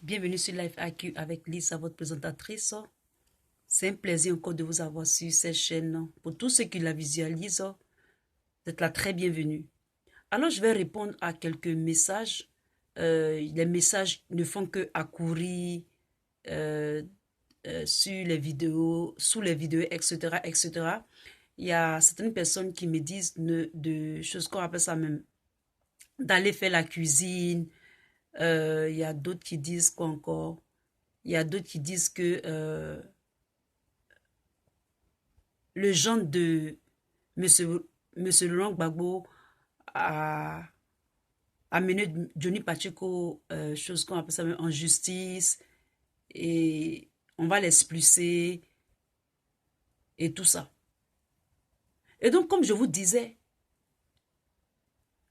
Bienvenue sur Life IQ avec Lisa, votre présentatrice. C'est un plaisir encore de vous avoir sur cette chaîne. Pour tous ceux qui la visualisent, vous êtes la très bienvenue. Alors, je vais répondre à quelques messages. Les messages ne font que accourir euh, sur les vidéos, sous les vidéos, etc., etc. Il y a certaines personnes qui me disent de choses qu'on appelle ça même, d'aller faire la cuisine. Il y a d'autres qui disent quoi encore? Il y a d'autres qui disent que le genre de Monsieur Laurent Gbagbo a amené Johnny Pacheco, chose qu'on appelle ça même en justice, et on va l'expulser, et tout ça. Et donc, comme je vous disais,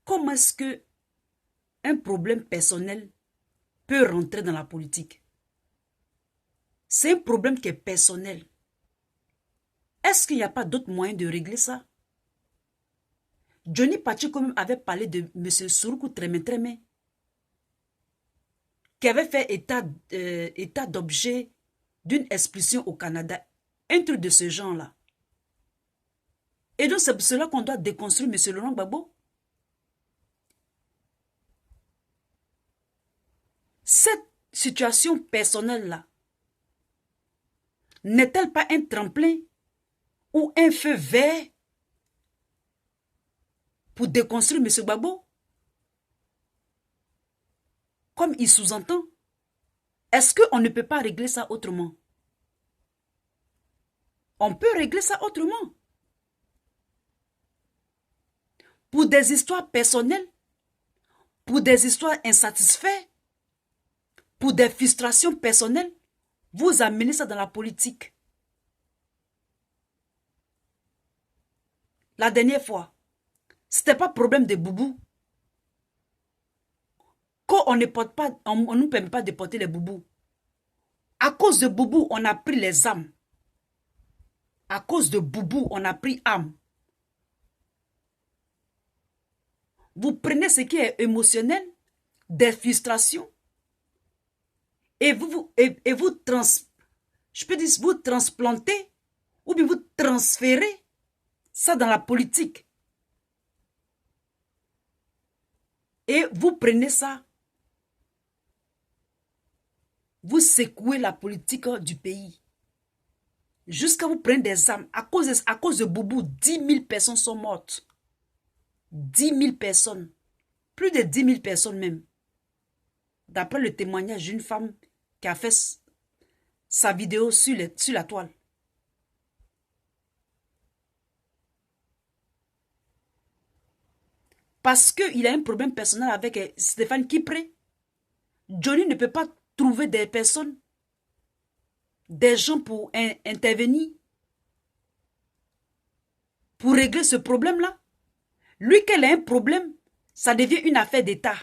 comment est-ce que un problème personnel peut rentrer dans la politique? C'est un problème qui est personnel. Est-ce qu'il n'y a pas d'autre moyen de régler ça? Johnny Pacheco même avait parlé de M. Souroukou Treme, qui avait fait état d'objet d'une expulsion au Canada. Un truc de ce genre-là. Et donc, c'est pour cela qu'on doit déconstruire M. Laurent Gbagbo. Cette situation personnelle-là n'est-elle pas un tremplin ou un feu vert pour déconstruire M. Gbagbo? Comme il sous-entend. Est-ce qu'on ne peut pas régler ça autrement? On peut régler ça autrement. Pour des histoires personnelles, pour des histoires insatisfaites, pour des frustrations personnelles, vous amenez ça dans la politique. La dernière fois, ce n'était pas problème de boubou. Quand on ne porte pas, on nous permet pas de porter les boubous. À cause de boubou, on a pris les âmes. À cause de boubou, on a pris âme. Vous prenez ce qui est émotionnel, des frustrations, et vous transplantez ou bien vous transférez ça dans la politique. Et vous prenez ça, vous secouez la politique du pays. Jusqu'à vous prendre des âmes. À cause de Boubou, 10 000 personnes sont mortes. 10 000 personnes. Plus de 10 000 personnes même. D'après le témoignage d'une femme qui a fait sa vidéo sur la toile. Parce qu'il a un problème personnel avec Stéphane Kipré. Johnny ne peut pas trouver des personnes, des gens pour intervenir, pour régler ce problème-là. Lui, qu'elle a un problème, ça devient une affaire d'État.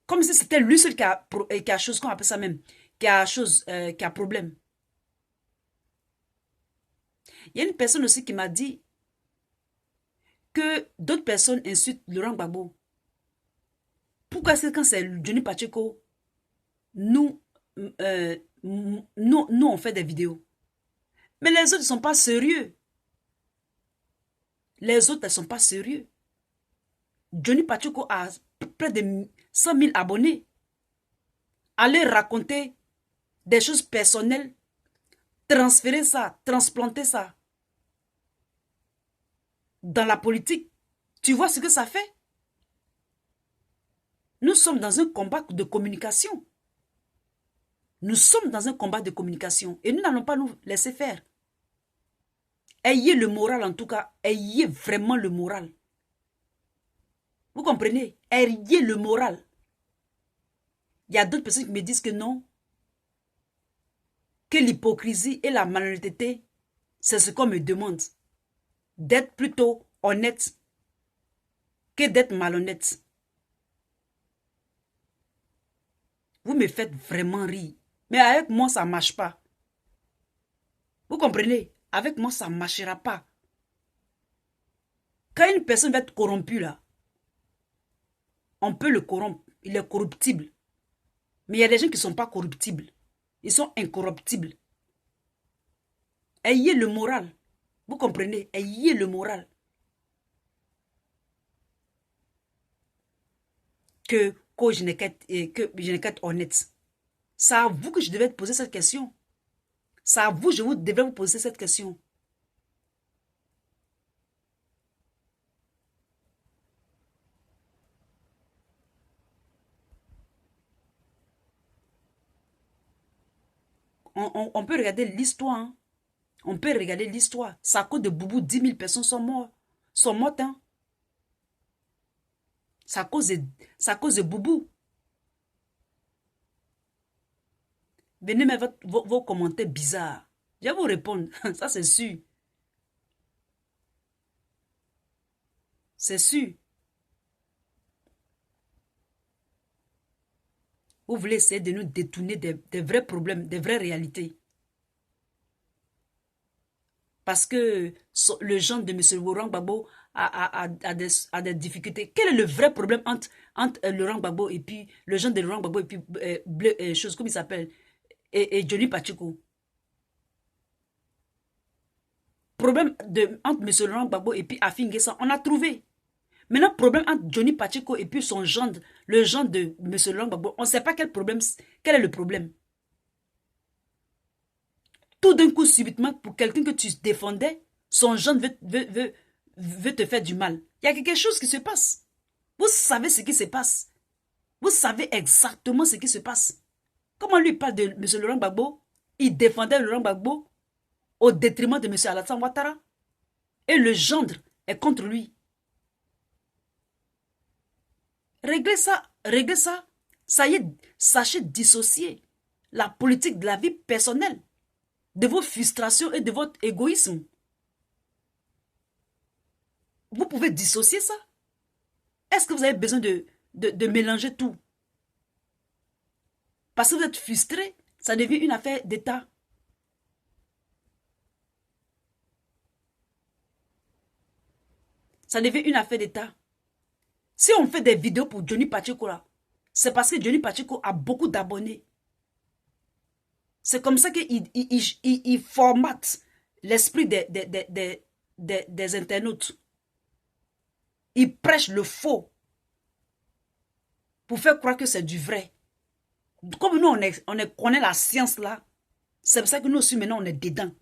Comme si c'était lui seul qui a chose, qu'on appelle ça même, qui a problème. Il y a une personne aussi qui m'a dit que d'autres personnes insultent Laurent Gbagbo. Pourquoi est-ce que quand c'est Johnny Pacheco, nous, on fait des vidéos? Mais les autres ne sont pas sérieux. Les autres ne sont pas sérieux. Johnny Pacheco a près de 100 000 abonnés. Allez raconter des choses personnelles, transférer ça, transplanter ça dans la politique. Tu vois ce que ça fait? Nous sommes dans un combat de communication. Nous sommes dans un combat de communication et nous n'allons pas nous laisser faire. Ayez le moral en tout cas, ayez vraiment le moral. Vous comprenez? Ayez le moral. Il y a d'autres personnes qui me disent que non, que l'hypocrisie et la malhonnêteté, c'est ce qu'on me demande. D'être plutôt honnête que d'être malhonnête. Vous me faites vraiment rire. Mais avec moi, ça ne marche pas. Vous comprenez? Avec moi, ça ne marchera pas. Quand une personne va être corrompue, là, on peut le corrompre. Il est corruptible. Mais il y a des gens qui ne sont pas corruptibles. Ils sont incorruptibles. Ayez le moral. Vous comprenez? Ayez le moral. Que je n'ai qu'à être honnête. C'est à vous que je devais poser cette question. C'est à vous que je devais vous poser cette question. On peut regarder l'histoire. Hein. On peut regarder l'histoire. C'est à cause de Boubou, 10 000 personnes sont mortes. Sont mortes. Hein. C'est à cause de Boubou. Venez mettre vos commentaires bizarres. Je vais vous répondre. Ça, c'est sûr. C'est sûr. Vous voulez essayer de nous détourner des vrais problèmes, des vraies réalités. Parce que le genre de M. Laurent Gbagbo a des difficultés. Quel est le vrai problème entre Laurent Gbagbo et puis le genre de Laurent Gbagbo et puis chose comme il s'appelle et Johnny Pacheco? Problème entre M. Laurent Gbagbo et puis Afin Guessa, on a trouvé. Maintenant, problème entre Johnny Pacheco et puis son gendre, le gendre de M. Laurent Gbagbo, on ne sait pas quel est le problème. Tout d'un coup, subitement, pour quelqu'un que tu défendais, son gendre veut te faire du mal. Il y a quelque chose qui se passe. Vous savez ce qui se passe. Vous savez exactement ce qui se passe. Comment lui parle de M. Laurent Gbagbo? Il défendait Laurent Gbagbo au détriment de M. Alassane Ouattara. Et le gendre est contre lui. Réglez ça, réglez ça. Ça y est, sachez dissocier la politique de la vie personnelle, de vos frustrations et de votre égoïsme. Vous pouvez dissocier ça. Est-ce que vous avez besoin de mélanger tout? Parce que vous êtes frustré, ça devient une affaire d'État. Ça devient une affaire d'État. Si on fait des vidéos pour Johnny Pacheco là, c'est parce que Johnny Pacheco a beaucoup d'abonnés. C'est comme ça qu'il formate l'esprit des internautes. Il prêche le faux pour faire croire que c'est du vrai. Comme nous, on connaît la science là, c'est pour ça que nous aussi maintenant on est dedans.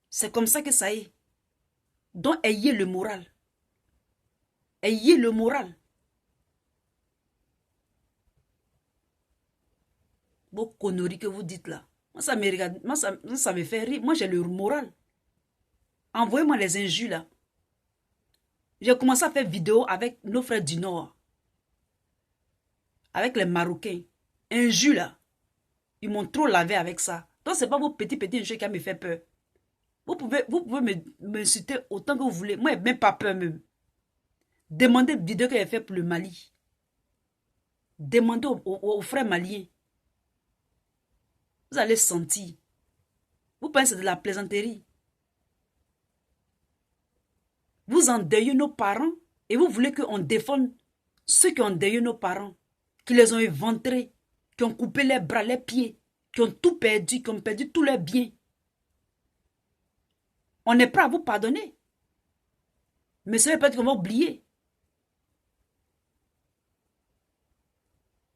C'est comme ça que ça est. Donc ayez le moral. Ayez le moral. Vos conneries que vous dites là. Moi, ça me regarde, moi, ça me fait rire. Moi, j'ai le moral. Envoyez-moi les injures là. J'ai commencé à faire vidéo avec nos frères du Nord. Avec les Marocains. Injures là. Ils m'ont trop lavé avec ça. Donc, ce n'est pas vos petits injures qui me fait peur. Vous pouvez m'insulter autant que vous voulez. Moi, je n'ai même pas peur même. Demandez une vidéo que j'ai fait pour le Mali. Demandez aux frères maliens. Vous allez sentir. Vous pensez que c'est de la plaisanterie. Vous endeuillez nos parents et vous voulez qu'on défende ceux qui ont endeuillé nos parents, qui les ont éventrés, qui ont coupé les bras, les pieds, qui ont tout perdu, qui ont perdu tous leurs biens. On est prêt à vous pardonner. Mais ça ne veut pas dire qu'on va oublier.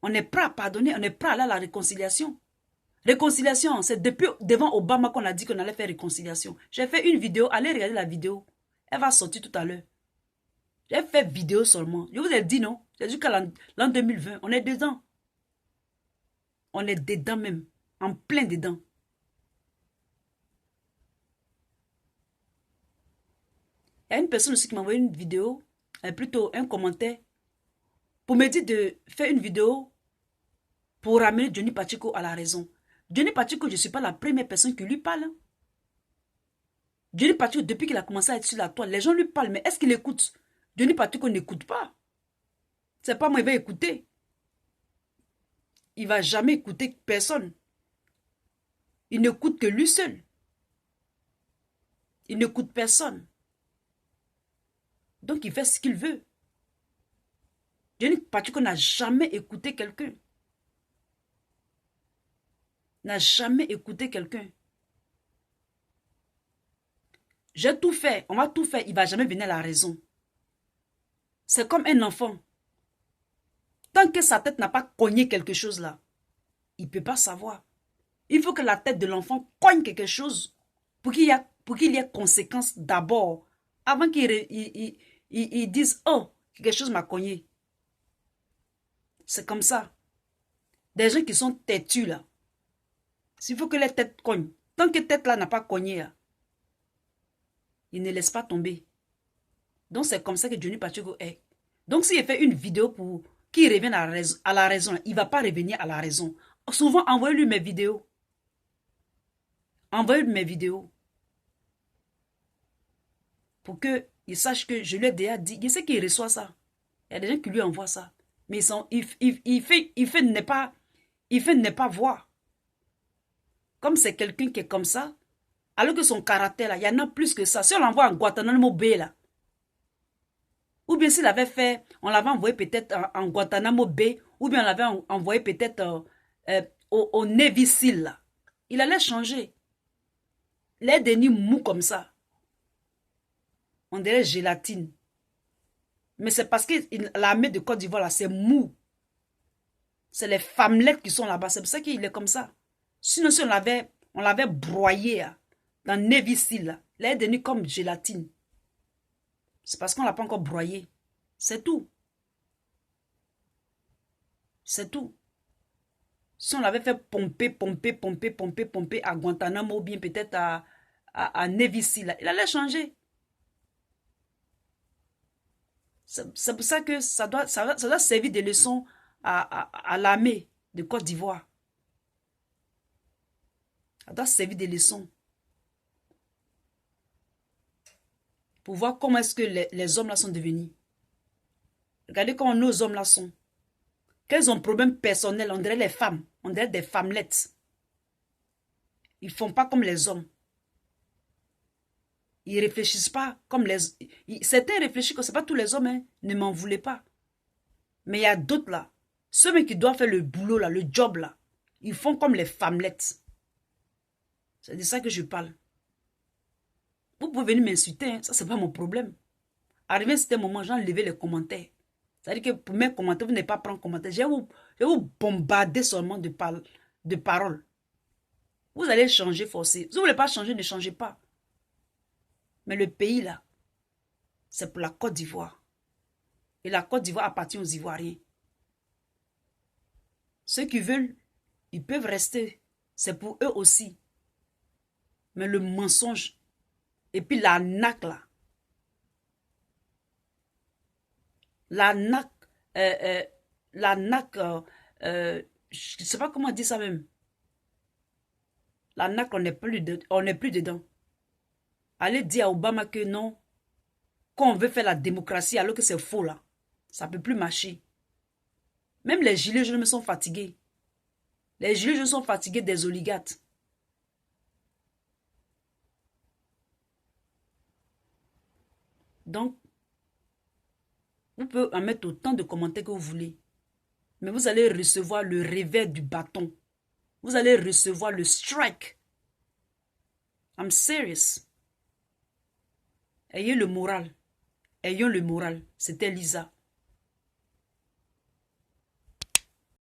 On est prêt à pardonner, on est prêt à aller à la réconciliation. Réconciliation, c'est depuis devant Obama qu'on a dit qu'on allait faire réconciliation. J'ai fait une vidéo, allez regarder la vidéo. Elle va sortir tout à l'heure. J'ai fait vidéo seulement. Je vous ai dit non. J'ai dit qu'à l'an 2020, on est dedans. On est dedans même. En plein dedans. Il y a une personne aussi qui m'a envoyé une vidéo, plutôt un commentaire, pour me dire de faire une vidéo pour ramener Johnny Pacheco à la raison. Johnny Pacheco, je ne suis pas la première personne qui lui parle. Johnny Pacheco, depuis qu'il a commencé à être sur la toile, les gens lui parlent, mais est-ce qu'il écoute? Johnny Pacheco n'écoute pas. C'est pas moi, il va écouter. Il ne va jamais écouter personne. Il n'écoute que lui seul. Il n'écoute personne. Donc il fait ce qu'il veut. Johnny Pacheco n'a jamais écouté quelqu'un. n'a jamais écouté quelqu'un. J'ai tout fait, on va tout faire, il ne va jamais venir à la raison. C'est comme un enfant. Tant que sa tête n'a pas cogné quelque chose là, il ne peut pas savoir. Il faut que la tête de l'enfant cogne quelque chose pour qu'il y ait conséquence d'abord, avant qu'il dise « Oh, quelque chose m'a cogné ». C'est comme ça. Des gens qui sont têtus là, s'il faut que les têtes cognent, tant que tête là n'a pas cogné là, il ne laisse pas tomber. Donc c'est comme ça que Johnny Pacheco est. Donc s'il fait une vidéo pour qu'il revienne à la raison, il ne va pas revenir à la raison. Souvent, envoyez-lui mes vidéos. Envoyez-lui mes vidéos. Pour qu'il sache que je lui ai déjà dit. Il sait qu'il reçoit ça. Il y a des gens qui lui envoient ça. Mais il fait ne pas voir. Comme c'est quelqu'un qui est comme ça, alors que son caractère, là, il y en a plus que ça. Si on l'envoie en Guantanamo Bay, là, ou bien s'il avait fait, on l'avait envoyé peut-être en Guantanamo Bay, ou bien on l'avait envoyé peut-être au Navy Seal, là, il allait changer. Les derniers mous comme ça, on dirait gélatine. Mais c'est parce que l'armée de Côte d'Ivoire, là, c'est mou. C'est les femmelettes qui sont là-bas. C'est pour ça qu'il est comme ça. Sinon, si on l'avait broyé là, dans Navy Seal, là, il est devenu comme gélatine. C'est parce qu'on ne l'a pas encore broyé. C'est tout. C'est tout. Si on l'avait fait pomper à Guantanamo ou bien peut-être à Navy Seal, là, il allait changer. C'est pour ça que ça doit servir de leçon à l'armée de Côte d'Ivoire. Ça doit servir de leçon. Pour voir comment est-ce que les hommes là sont devenus. Regardez comment nos hommes là sont. Quels ont problème personnel, on dirait les femmes. On dirait des femmelettes. Ils ne font pas comme les hommes. Ils ne réfléchissent pas comme les... Certains réfléchissent que ce n'est pas tous les hommes, hein, ne m'en voulez pas. Mais il y a d'autres là. Ceux qui doivent faire le boulot là, le job là, ils font comme les femmelettes. C'est de ça que je parle. Vous pouvez venir m'insulter, hein, ça c'est pas mon problème. Arrivé à ce moment, j'ai enlevé les commentaires. C'est-à-dire que pour mes commentaires, vous n'allez pas prendre commentaire. Je vais vous bombarder seulement de paroles. Vous allez changer forcé. Si vous ne voulez pas changer, ne changez pas. Mais le pays là, c'est pour la Côte d'Ivoire. Et la Côte d'Ivoire appartient aux Ivoiriens. Ceux qui veulent, ils peuvent rester. C'est pour eux aussi. Mais le mensonge, et puis l'arnaque là. L'arnaque, je ne sais pas comment dire ça même. L'arnaque, on n'est plus dedans. Allez dire à Obama que non, qu'on veut faire la démocratie alors que c'est faux là. Ça ne peut plus marcher. Même les gilets jaunes me sont fatigués. Les gilets jaunes sont fatigués des oligarques. Donc, vous pouvez en mettre autant de commentaires que vous voulez. Mais vous allez recevoir le revers du bâton. Vous allez recevoir le strike. I'm serious. Ayez le moral. Ayons le moral. C'était Lisa.